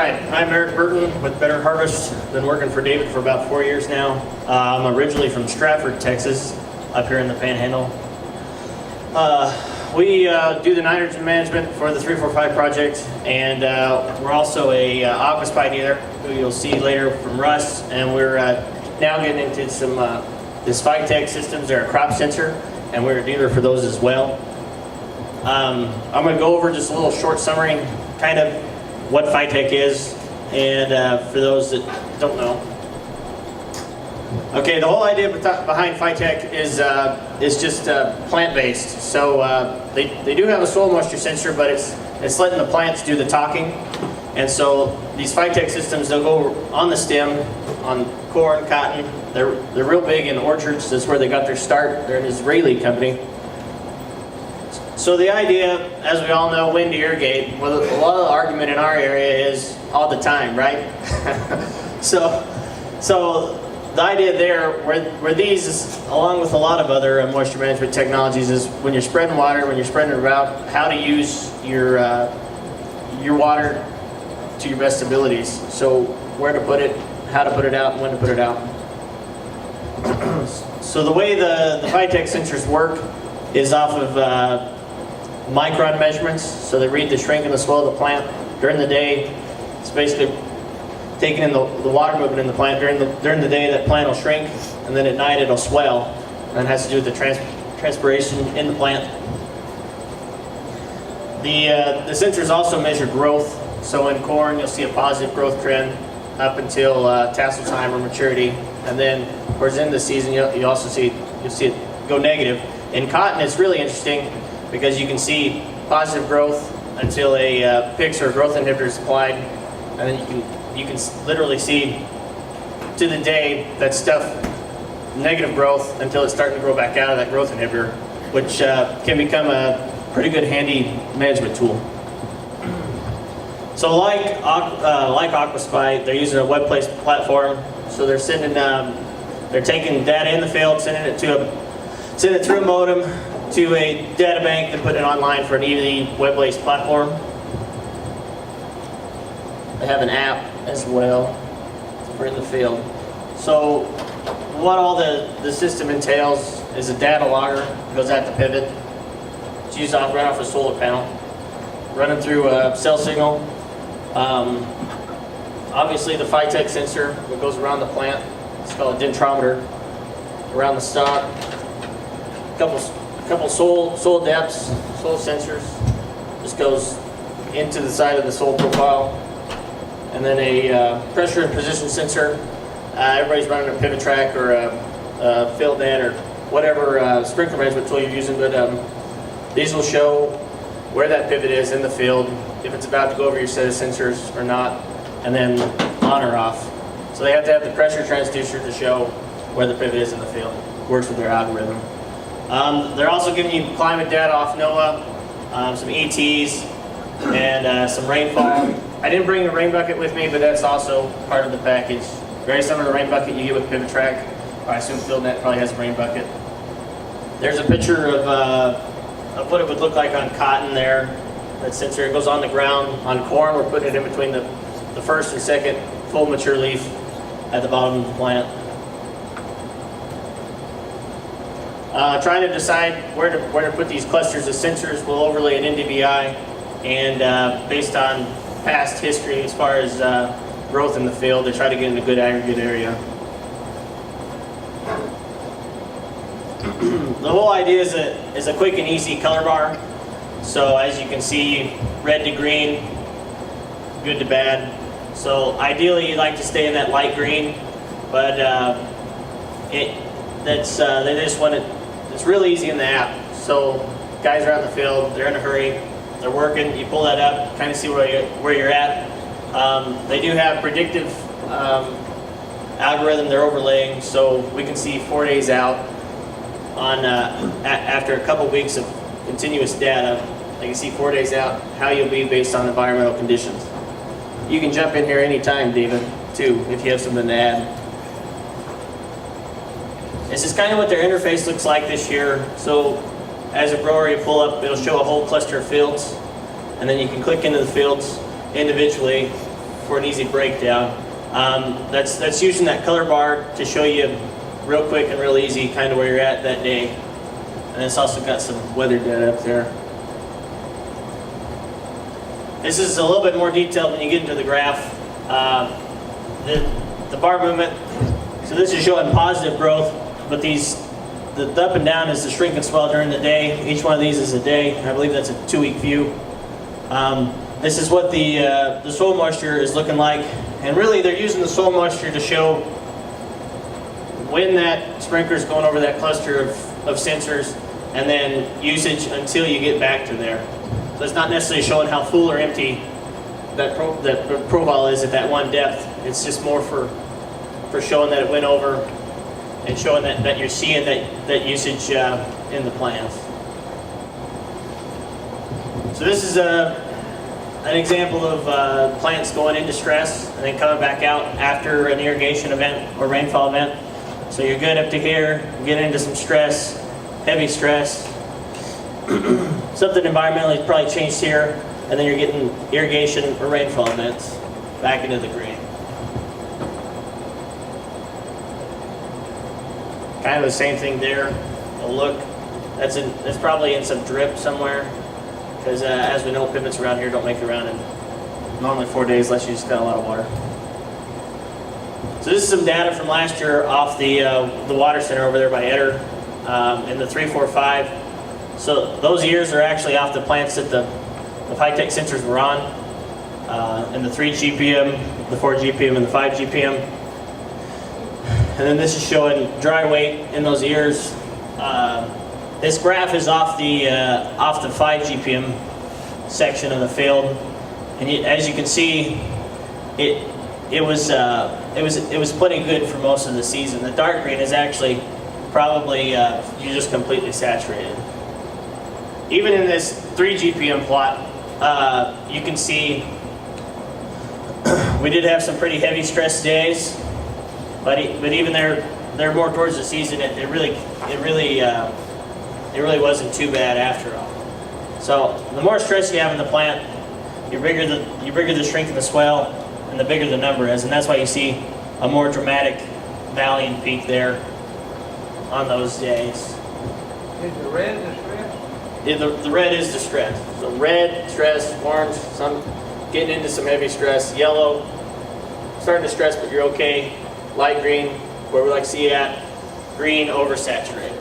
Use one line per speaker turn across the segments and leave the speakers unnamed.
right, I'm Eric Burton with Better Harvest. Been working for David for about 4 years now. I'm originally from Stratford, Texas, up here in the Panhandle. We do the nitrogen management for the 345 project, and we're also a Aquaspy dealer, who you'll see later from Russ, and we're now getting into some this Phytech systems. They're a crop sensor, and we're a dealer for those as well. I'm going to go over just a little short summary, kind of what Phytech is, and for those that don't know. Okay, the whole idea behind Phytech is just plant-based. So they do have a soil moisture sensor, but it's letting the plants do the talking. And so these Phytech systems, they'll go on the stem, on corn, cotton. They're real big in orchards. That's where they got their start. They're an Israeli company. So the idea, as we all know, when to irrigate, well, a lot of the argument in our area is all the time, right? So the idea there, where these, along with a lot of other moisture management technologies, is when you're spreading water, when you're spreading it out, how to use your water to your best abilities. So where to put it, how to put it out, and when to put it out. So the way the Phytech sensors work is off of micron measurements. So they read the shrink in the soil of the plant during the day. It's basically taking in the water movement in the plant. During the day, that plant will shrink, and then at night it'll swell. And that has to do with the transpiration in the plant. The sensors also measure growth. So in corn, you'll see a positive growth trend up until tassel time or maturity, and then towards the end of the season, you'll see it go negative. In cotton, it's really interesting because you can see positive growth until a PIX or growth inhibitor is applied, and then you can literally see to the day that stuff negative growth until it's starting to grow back out of that growth inhibitor, which can become a pretty good handy management tool. So like Aquaspy, they're using a web-based platform. So they're taking data in the field, sending it through a modem to a data bank, then putting it online for an easy web-based platform. They have an app as well for in the field. So what all the system entails is a data logger that goes out to pivot. It's used right off a solar panel, running through a cell signal. Obviously the Phytech sensor that goes around the plant, it's called a dendrometer, around the stalk. A couple soil depths, soil sensors. This goes into the side of the soil profile. And then a pressure and position sensor. Everybody's running a pivot track or a field net or whatever sprinkler management tool you're using, but these will show where that pivot is in the field, if it's about to go over your set of sensors or not, and then on or off. So they have to have the pressure transducer to show where the pivot is in the field. Works with their algorithm. They're also giving you climate data off NOAA, some ETs, and some rainfall. I didn't bring a rain bucket with me, but that's also part of the package. Very similar to the rain bucket you get with Pivot Track. I assume FieldNet probably has a rain bucket. There's a picture of what it would look like on cotton there. That sensor, it goes on the ground. On corn, we're putting it in between the first and second full mature leaf at the bottom of the plant. Trying to decide where to put these clusters of sensors. We'll overlay an NDVI, and based on past history as far as growth in the field, they try to get in a good aggregate area. The whole idea is a quick and easy color bar. So as you can see, red to green, good to bad. So ideally you'd like to stay in that light green, but they just want it. It's real easy in the app. So guys are out in the field, they're in a hurry, they're working. You pull that up, kind of see where you're at. They do have predictive algorithm they're overlaying, so we can see 4 days out on after a couple weeks of continuous data. They can see 4 days out how you'll be based on environmental conditions. You can jump in here anytime, David, too, if you have something to add. This is kind of what their interface looks like this year. So as a grower, you pull up, it'll show a whole cluster of fields, and then you can click into the fields individually for an easy breakdown. That's using that color bar to show you real quick and real easy kind of where you're at that day. And it's also got some weather data up there. This is a little bit more detailed when you get into the graph. The bar movement, so this is showing positive growth, but the up and down is the shrink and swell during the day. Each one of these is a day. I believe that's a 2-week view. This is what the soil moisture is looking like, and really they're using the soil moisture to show when that sprinkler is going over that cluster of sensors, and then usage until you get back to there. So it's not necessarily showing how full or empty that profile is at that one depth. It's just more for showing that it went over and showing that you're seeing that usage in the plants. So this is an example of plants going into stress and then coming back out after an irrigation event or rainfall event. So you're good up to here, get into some stress, heavy stress. Something environmentally has probably changed here, and then you're getting irrigation or rainfall events back into the green. Kind of the same thing there. A look, that's probably in some drip somewhere, because as we know, pivots around here don't make it around in normally 4 days unless you just got a lot of water. So this is some data from last year off the water center over there by Eder in the 3, 4, 5. So those years are actually off the plants that the high-tech sensors were on, in the 3 GPM, the 4 GPM, and the 5 GPM. And then this is showing dry weight in those years. This graph is off the 5 GPM section of the field, and as you can see, it was plenty good for most of the season. The dark green is actually probably you're just completely saturated. Even in this 3 GPM plot, you can see we did have some pretty heavy stress days, but even they're more towards the season. It really wasn't too bad after all. So the more stress you have in the plant, the bigger the shrink and the swell, and the bigger the number is, and that's why you see a more dramatic valley and peak there on those days.
Is the red the stress?
Yeah, the red is the stress. So red, stress, orange, some getting into some heavy stress. Yellow, starting to stress, but you're okay. Light green, where we like to see it at. Green, oversaturated.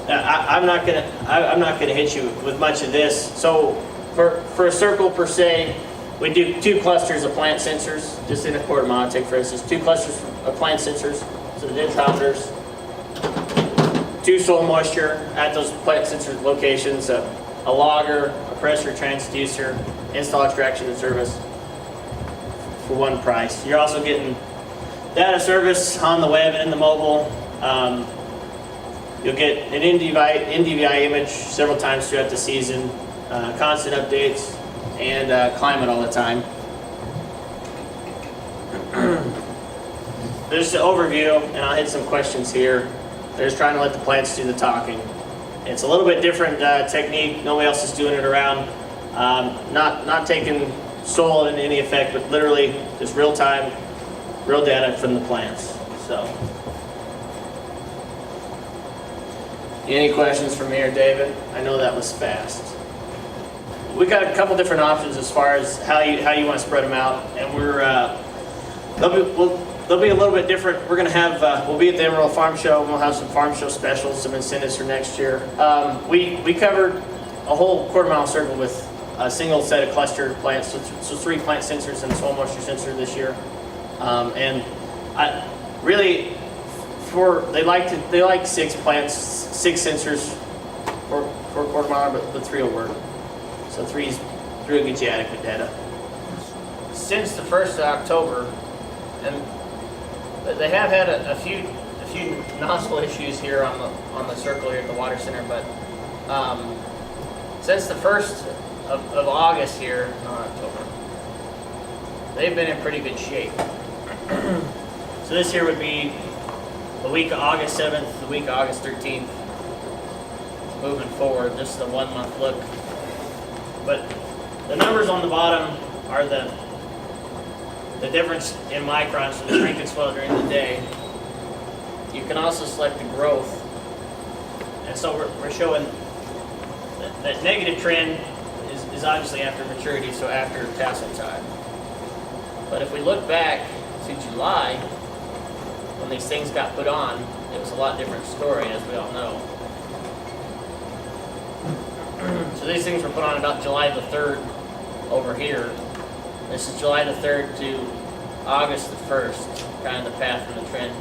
I'm not gonna hit you with much of this. So for a circle per se, we do 2 clusters of plant sensors, just in a quarter mile. Take for instance 2 clusters of plant sensors, so the dendrometers, 2 soil moisture at those plant sensor locations, a logger, a pressure transducer, install, extraction, and service for one price. You're also getting data service on the web and in the mobile. You'll get an NDVI image several times throughout the season, constant updates, and climate all the time. There's the overview, and I'll hit some questions here. They're just trying to let the plants do the talking. It's a little bit different technique. Nobody else is doing it around. Not taking soil into any effect, but literally just real time, real data from the plants. So, any questions from me or David? I know that was fast. We got a couple different options as far as how you want to spread them out, and they'll be a little bit different. We're gonna have we'll be at the Emerald Farm Show, and we'll have some farm show specials, some incentives for next year. We covered a whole quarter-mile circle with a single set of cluster plants, so 3 plant sensors and a soil moisture sensor this year, and really they like 6 plants, 6 sensors for a quarter mile, but 3 will work. So 3 will get you adequate data. Since the 1st of October, and they have had a few nozzle issues here on the circle here at the water center, but since the 1st of August here, not October, they've been in pretty good shape. So this here would be the week of August 7th, the week of August 13th, moving forward. This is the 1 month look. But the numbers on the bottom are the difference in microns for the shrinkage soil during the day. You can also select the growth. And so we're showing that negative trend is obviously after maturity, so after tassel time. But if we look back to July, when these things got put on, it was a lot different story, as we all know. So these things were put on about July the 3rd over here. This is July the 3rd to August the 1st, kind of the path and the trend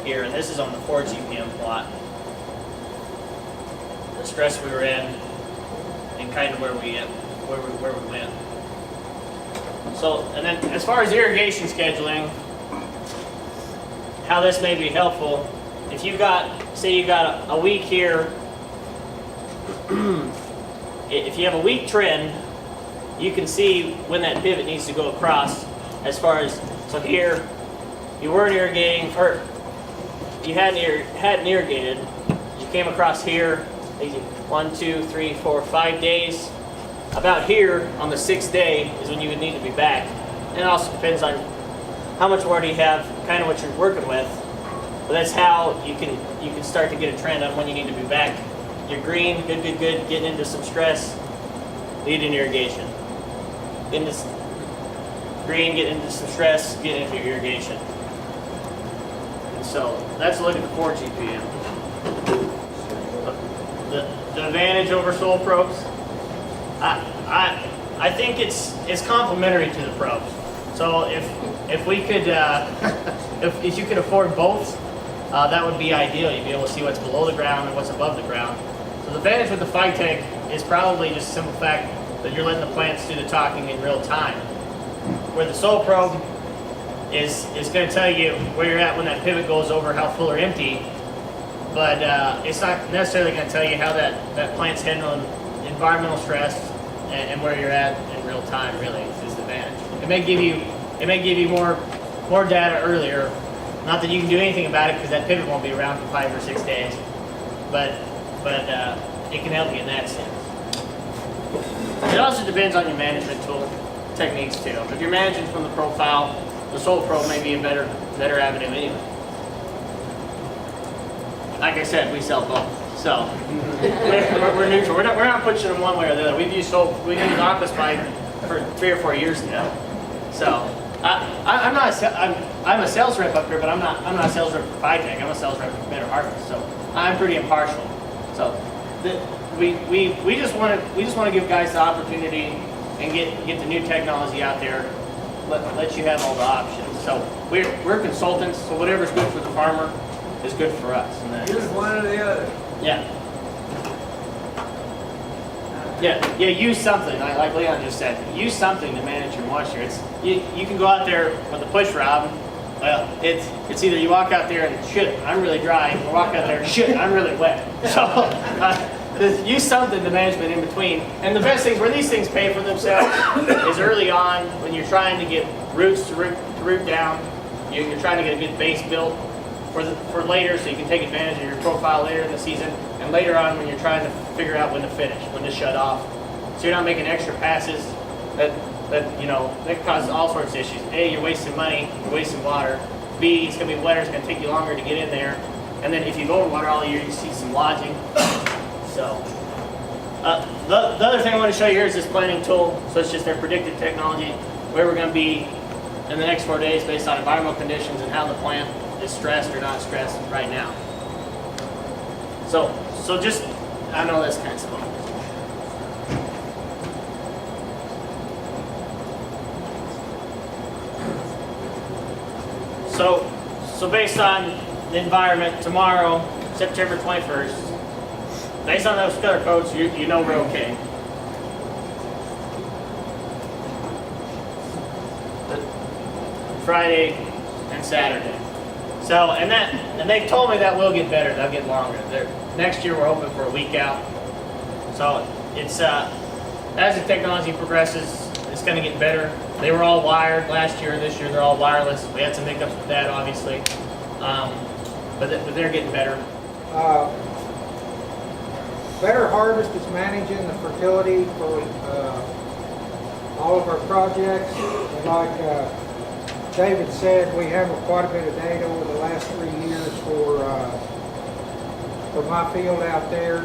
here. And this is on the 4 GPM plot. The stress we were in and kind of where we went. So, and then as far as irrigation scheduling, how this may be helpful, if you got, say you got a week here, if you have a weak trend, you can see when that pivot needs to go across. As far as, so here, you weren't irrigating, or you hadn't irrigated, you came across here, 1, 2, 3, 4, 5 days. About here, on the 6th day, is when you would need to be back. And it also depends on how much water you have, kind of what you're working with. But that's how you can start to get a trend on when you need to be back. You're green, good, getting into some stress, lead in irrigation. In this green, get into some stress, get into your irrigation. And so that's a look at the 4 GPM. The advantage over soil probes, I think it's complementary to the probes. So if we could if you could afford both, that would be ideal. You'd be able to see what's below the ground and what's above the ground. So the advantage with the Phytech is probably just the simple fact that you're letting the plants do the talking in real time. Where the soil probe is going to tell you where you're at when that pivot goes over, how full or empty, but it's not necessarily going to tell you how that plant's handling environmental stress and where you're at in real time. Really, is the advantage. It may give you more data earlier. Not that you can do anything about it because that pivot won't be around for 5 or 6 days, but it can help you in that sense. It also depends on your management tool techniques too. If you're managing from the profile, the soil probe may be a better avenue anyway. Like I said, we sell both, so we're neutral. We're not pushing them one way or the other. We've used Aqua Spike for 3 or 4 years now. So I'm a sales rep up here, but I'm not a sales rep for Phytech. I'm a sales rep for Better Harvest. So I'm pretty impartial. So we just want to give guys the opportunity and get the new technology out there. Let you have all the options. So we're consultants. So whatever's good for the farmer is good for us. And
Use one or the other.
yeah. Yeah, use something, like Leon just said. Use something to manage your moisture. You can go out there with a push rod. Well, it's either you walk out there and shit, I'm really dry, or walk out there and shit, I'm really wet. So use something to management in between. And the best things, where these things pay for themselves, is early on when you're trying to get roots to root down. You're trying to get a good base built for later, so you can take advantage of your profile later in the season, and later on when you're trying to figure out when to finish, when to shut off. So you're not making extra passes that causes all sorts of issues. A, you're wasting money, you're wasting water. B, it's gonna be wetter, it's gonna take you longer to get in there. And then if you go over water all year, you see some lodging. So the other thing I want to show you here is this planning tool. So it's just their predicted technology, where we're gonna be in the next 4 days based on environmental conditions and how the plant is stressed or not stressed right now. So just, I know that's kind of small. So based on the environment tomorrow, September 21st, based on those color codes, you know we're okay. Friday and Saturday. So, and they told me that will get better. They'll get longer. Next year we're hoping for a week out. So it's as the technology progresses, it's going to get better. They were all wired last year. This year they're all wireless. We had some hiccups with that, obviously, but they're getting better.
Better Harvest is managing the fertility for all of our projects. And like David said, we have quite a bit of data over the last 3 years for my field out there.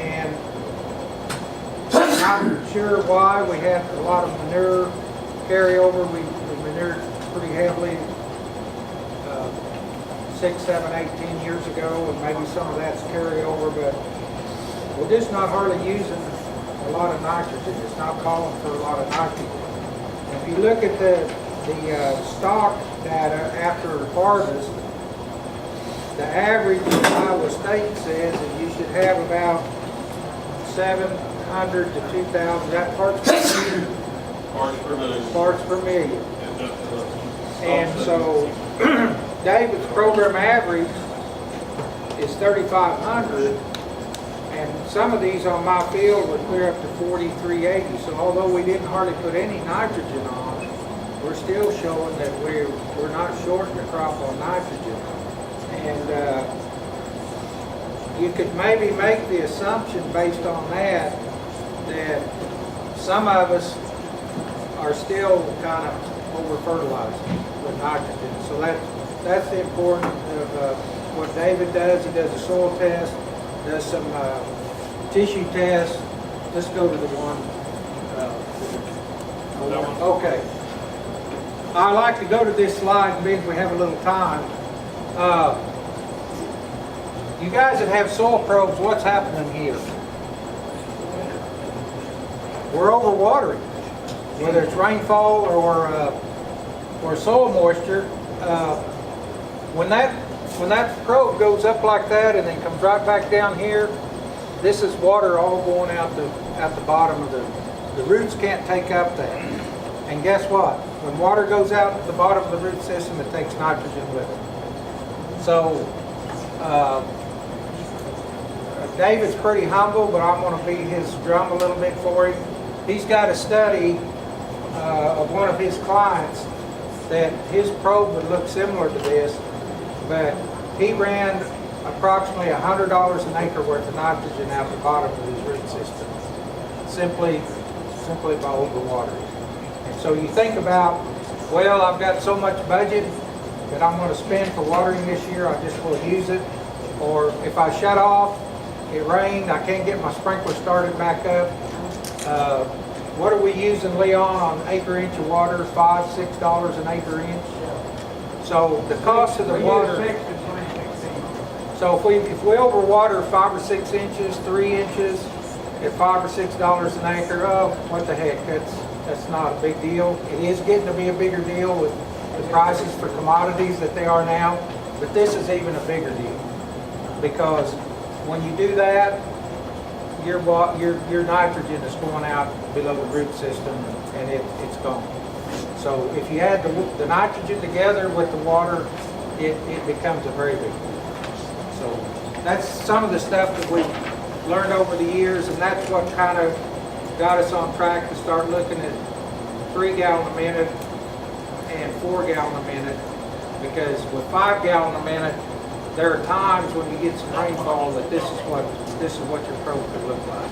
And I'm not sure why. We had a lot of manure carryover. We manured pretty heavily 6, 7, 8, 10 years ago, and maybe some of that's carryover, but we're just not hardly using a lot of nitrogen. It's not calling for a lot of nitrogen. If you look at the stock data after harvest, the average in Iowa State says that you should have about 700 to 2,000, that parts per million. Parts per million. And so David's program average is 3,500, and some of these on my field would clear up to 4,380. So although we didn't hardly put any nitrogen on, we're still showing that we're not shorting the crop on nitrogen. And you could maybe make the assumption based on that some of us are still kind of over-fertilizing with nitrogen. So that's the importance of what David does. He does a soil test, does some tissue tests. Let's go to the one. Okay. I like to go to this slide if we have a little time. You guys that have soil probes, what's happening here? We're overwatering, whether it's rainfall or soil moisture. When that probe goes up like that and then comes right back down here, this is water all going out the bottom of the roots can't take up that. And guess what? When water goes out the bottom of the root system, it takes nitrogen with it. So David's pretty humble, but I'm going to beat his drum a little bit for him. He's got a study of one of his clients that his probe would look similar to this, but he ran approximately $100 an acre worth of nitrogen out the bottom of his root system, simply by overwatering. And so you think about, well, I've got so much budget that I'm going to spend for watering this year, I just will use it. Or if I shut off, it rained, I can't get my sprinkler started back up. What are we using, Leon, on acre inch of water? $5, $6 an acre inch. So the cost of the water. So if we overwater 5 or 6 inches, 3 inches, at $5 or $6 an acre, oh, what the heck? That's not a big deal. It is getting to be a bigger deal with the prices for commodities that they are now, but this is even a bigger deal because when you do that, your nitrogen is going out below the root system and it's gone. So if you add the nitrogen together with the water, it becomes a very big deal. So that's some of the stuff that we've learned over the years, and that's what kind of got us on track to start looking at 3 gallon a minute and 4 gallon a minute, because with 5 gallon a minute, there are times when you get some rainfall that this is what your probe could look like.